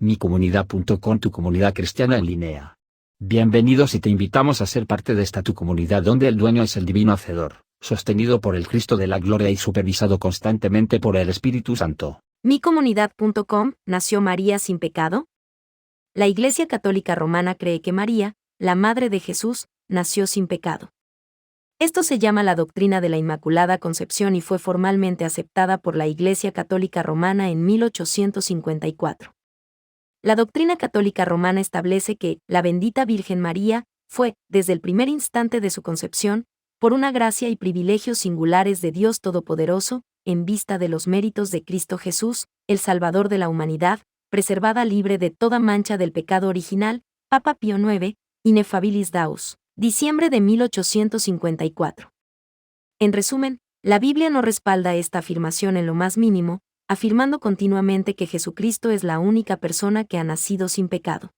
micomunidad.com, tu comunidad cristiana en línea. Bienvenidos y te invitamos a ser parte de esta tu comunidad donde el dueño es el divino Hacedor, sostenido por el Cristo de la Gloria y supervisado constantemente por el Espíritu Santo. micomunidad.com, ¿nació María sin pecado? La Iglesia Católica Romana cree que María, la Madre de Jesús, nació sin pecado. Esto se llama la doctrina de la Inmaculada Concepción y fue formalmente aceptada por la Iglesia Católica Romana en 1854. La doctrina católica romana establece que la bendita Virgen María fue, desde el primer instante de su concepción, por una gracia y privilegios singulares de Dios Todopoderoso, en vista de los méritos de Cristo Jesús, el Salvador de la humanidad, preservada libre de toda mancha del pecado original, Papa Pío IX, Ineffabilis Deus, diciembre de 1854. En resumen, la Biblia no respalda esta afirmación en lo más mínimo, afirmando continuamente que Jesucristo es la única persona que ha nacido sin pecado.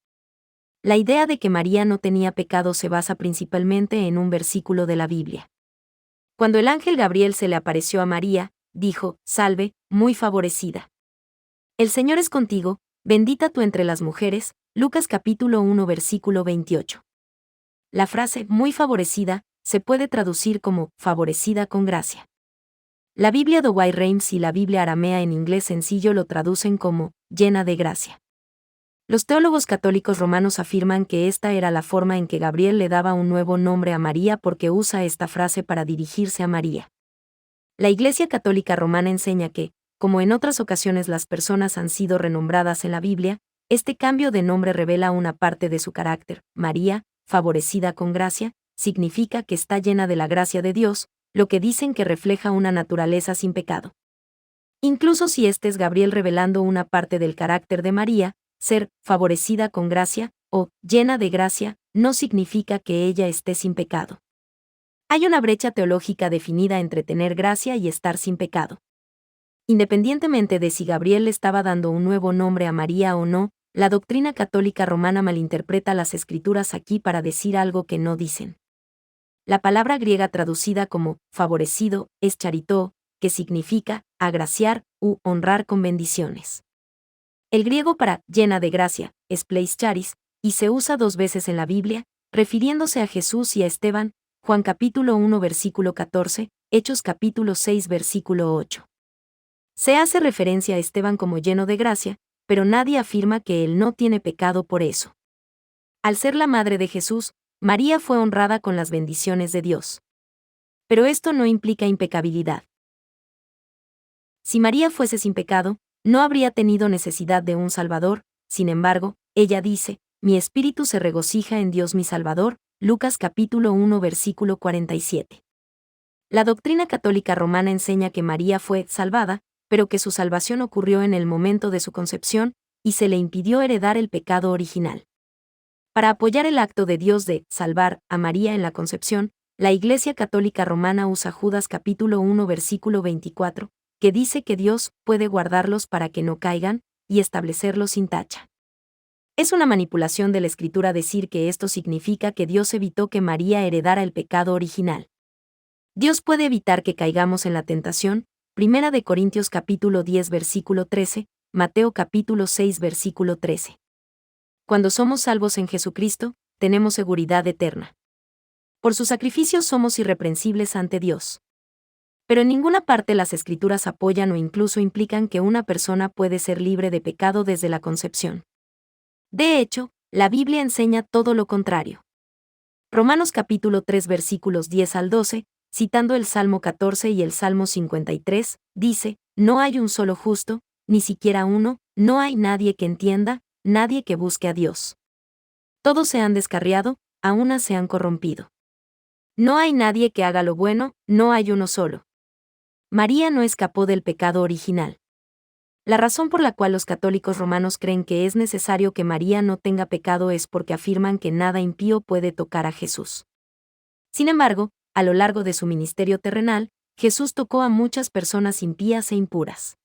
La idea de que María no tenía pecado se basa principalmente en un versículo de la Biblia. Cuando el ángel Gabriel se le apareció a María, dijo: «Salve, muy favorecida. El Señor es contigo, bendita tú entre las mujeres», Lucas capítulo 1 versículo 28. La frase «muy favorecida» se puede traducir como «favorecida con gracia». La Biblia Douay-Rheims y la Biblia aramea en inglés sencillo lo traducen como «llena de gracia». Los teólogos católicos romanos afirman que esta era la forma en que Gabriel le daba un nuevo nombre a María porque usa esta frase para dirigirse a María. La Iglesia Católica Romana enseña que, como en otras ocasiones las personas han sido renombradas en la Biblia, este cambio de nombre revela una parte de su carácter. María, favorecida con gracia, significa que está llena de la gracia de Dios, lo que dicen que refleja una naturaleza sin pecado. Incluso si este es Gabriel revelando una parte del carácter de María, ser favorecida con gracia o llena de gracia no significa que ella esté sin pecado. Hay una brecha teológica definida entre tener gracia y estar sin pecado. Independientemente de si Gabriel le estaba dando un nuevo nombre a María o no, la doctrina católica romana malinterpreta las escrituras aquí para decir algo que no dicen. La palabra griega traducida como favorecido es charitó, que significa agraciar u honrar con bendiciones. El griego para llena de gracia es pleis charis, y se usa 2 veces en la Biblia, refiriéndose a Jesús y a Esteban, Juan capítulo 1 versículo 14, Hechos capítulo 6 versículo 8. Se hace referencia a Esteban como lleno de gracia, pero nadie afirma que él no tiene pecado por eso. Al ser la madre de Jesús, María fue honrada con las bendiciones de Dios. Pero esto no implica impecabilidad. Si María fuese sin pecado, no habría tenido necesidad de un Salvador. Sin embargo, ella dice: «Mi espíritu se regocija en Dios mi Salvador», Lucas capítulo 1 versículo 47. La doctrina católica romana enseña que María fue salvada, pero que su salvación ocurrió en el momento de su concepción, y se le impidió heredar el pecado original. Para apoyar el acto de Dios de salvar a María en la concepción, la Iglesia Católica Romana usa Judas capítulo 1 versículo 24, que dice que Dios puede guardarlos para que no caigan, y establecerlos sin tacha. Es una manipulación de la Escritura decir que esto significa que Dios evitó que María heredara el pecado original. Dios puede evitar que caigamos en la tentación. 1 de Corintios capítulo 10 versículo 13, Mateo capítulo 6 versículo 13. Cuando somos salvos en Jesucristo, tenemos seguridad eterna. Por su sacrificio somos irreprensibles ante Dios. Pero en ninguna parte las Escrituras apoyan o incluso implican que una persona puede ser libre de pecado desde la concepción. De hecho, la Biblia enseña todo lo contrario. Romanos capítulo 3 versículos 10 al 12, citando el Salmo 14 y el Salmo 53, dice: «No hay un solo justo, ni siquiera uno, no hay nadie que entienda, nadie que busque a Dios. Todos se han descarriado, a una se han corrompido. No hay nadie que haga lo bueno, no hay uno solo». María no escapó del pecado original. La razón por la cual los católicos romanos creen que es necesario que María no tenga pecado es porque afirman que nada impío puede tocar a Jesús. Sin embargo, a lo largo de su ministerio terrenal, Jesús tocó a muchas personas impías e impuras.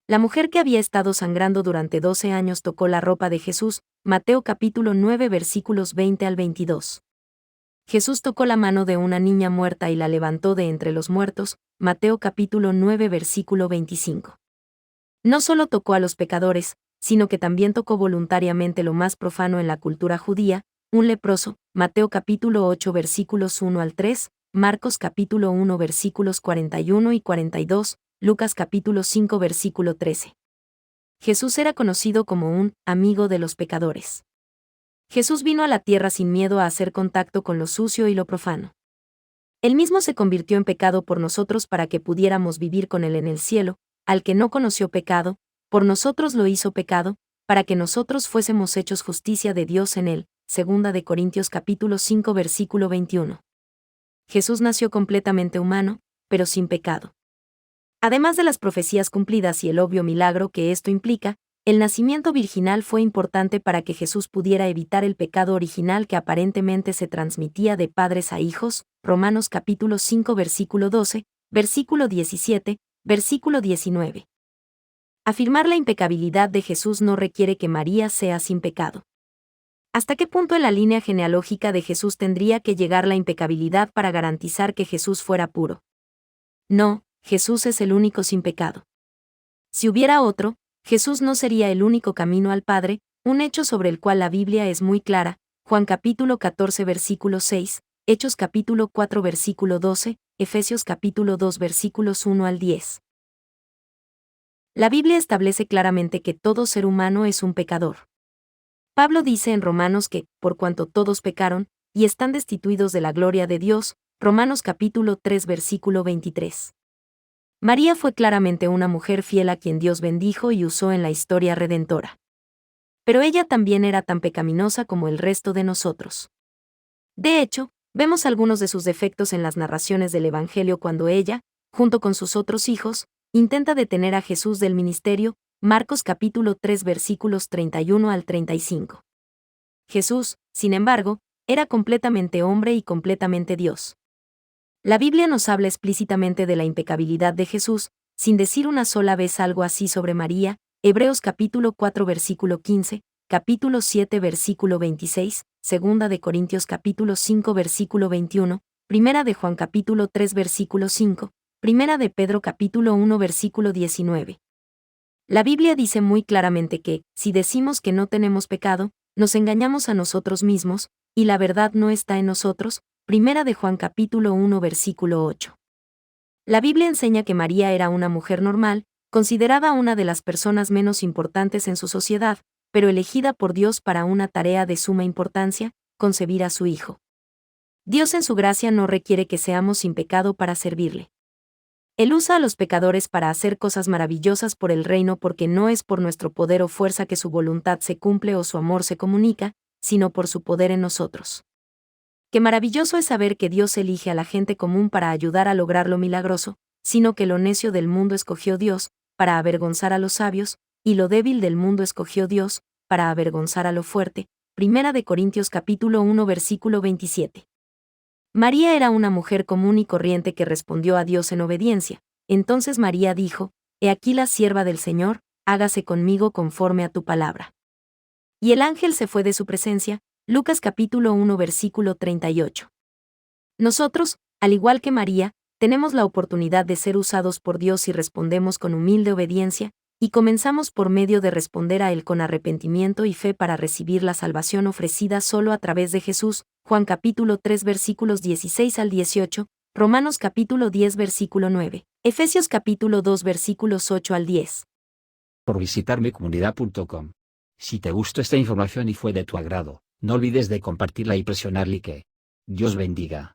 La mujer que había estado sangrando durante 12 años tocó la ropa de Jesús, Mateo capítulo 9 versículos 20 al 22. Jesús tocó la mano de una niña muerta y la levantó de entre los muertos, Mateo capítulo 9 versículo 25. No solo tocó a los pecadores, sino que también tocó voluntariamente lo más profano en la cultura judía, un leproso, Mateo capítulo 8 versículos 1 al 3, Marcos capítulo 1 versículos 41 y 42, Lucas capítulo 5 versículo 13. Jesús era conocido como un amigo de los pecadores. Jesús vino a la tierra sin miedo a hacer contacto con lo sucio y lo profano. Él mismo se convirtió en pecado por nosotros para que pudiéramos vivir con Él en el cielo, al que no conoció pecado, por nosotros lo hizo pecado, para que nosotros fuésemos hechos justicia de Dios en Él. 2 de Corintios capítulo 5 versículo 21. Jesús nació completamente humano, pero sin pecado. Además de las profecías cumplidas y el obvio milagro que esto implica, el nacimiento virginal fue importante para que Jesús pudiera evitar el pecado original que aparentemente se transmitía de padres a hijos. Romanos capítulo 5 versículo 12, versículo 17, versículo 19. Afirmar la impecabilidad de Jesús no requiere que María sea sin pecado. ¿Hasta qué punto en la línea genealógica de Jesús tendría que llegar la impecabilidad para garantizar que Jesús fuera puro? No, Jesús es el único sin pecado. Si hubiera otro, Jesús no sería el único camino al Padre, un hecho sobre el cual la Biblia es muy clara. Juan capítulo 14 versículo 6, Hechos capítulo 4 versículo 12, Efesios capítulo 2 versículos 1 al 10. La Biblia establece claramente que todo ser humano es un pecador. Pablo dice en Romanos que, por cuanto todos pecaron, y están destituidos de la gloria de Dios, Romanos capítulo 3 versículo 23. María fue claramente una mujer fiel a quien Dios bendijo y usó en la historia redentora. Pero ella también era tan pecaminosa como el resto de nosotros. De hecho, vemos algunos de sus defectos en las narraciones del Evangelio cuando ella, junto con sus otros hijos, intenta detener a Jesús del ministerio. Marcos capítulo 3 versículos 31 al 35. Jesús, sin embargo, era completamente hombre y completamente Dios. La Biblia nos habla explícitamente de la impecabilidad de Jesús, sin decir una sola vez algo así sobre María. Hebreos capítulo 4 versículo 15, capítulo 7 versículo 26, 2 de Corintios capítulo 5 versículo 21, Primera de Juan capítulo 3 versículo 5, Primera de Pedro capítulo 1 versículo 19. La Biblia dice muy claramente que, si decimos que no tenemos pecado, nos engañamos a nosotros mismos, y la verdad no está en nosotros. Primera de Juan capítulo 1 versículo 8. La Biblia enseña que María era una mujer normal, considerada una de las personas menos importantes en su sociedad, pero elegida por Dios para una tarea de suma importancia, concebir a su Hijo. Dios en su gracia no requiere que seamos sin pecado para servirle. Él usa a los pecadores para hacer cosas maravillosas por el reino porque no es por nuestro poder o fuerza que su voluntad se cumple o su amor se comunica, sino por su poder en nosotros. Qué maravilloso es saber que Dios elige a la gente común para ayudar a lograr lo milagroso, sino que lo necio del mundo escogió Dios, para avergonzar a los sabios, y lo débil del mundo escogió Dios, para avergonzar a lo fuerte. Primera de Corintios capítulo 1 versículo 27. María era una mujer común y corriente que respondió a Dios en obediencia. Entonces María dijo: He aquí la sierva del Señor, hágase conmigo conforme a tu palabra. Y el ángel se fue de su presencia. Lucas capítulo 1 versículo 38. Nosotros, al igual que María, tenemos la oportunidad de ser usados por Dios si respondemos con humilde obediencia, y comenzamos por medio de responder a Él con arrepentimiento y fe para recibir la salvación ofrecida solo a través de Jesús. Juan capítulo 3 versículos 16 al 18, Romanos capítulo 10 versículo 9, Efesios capítulo 2 versículos 8 al 10. Por visitar micomunidad.com. Si te gustó esta información y fue de tu agrado, no olvides de compartirla y presionar like. Dios bendiga.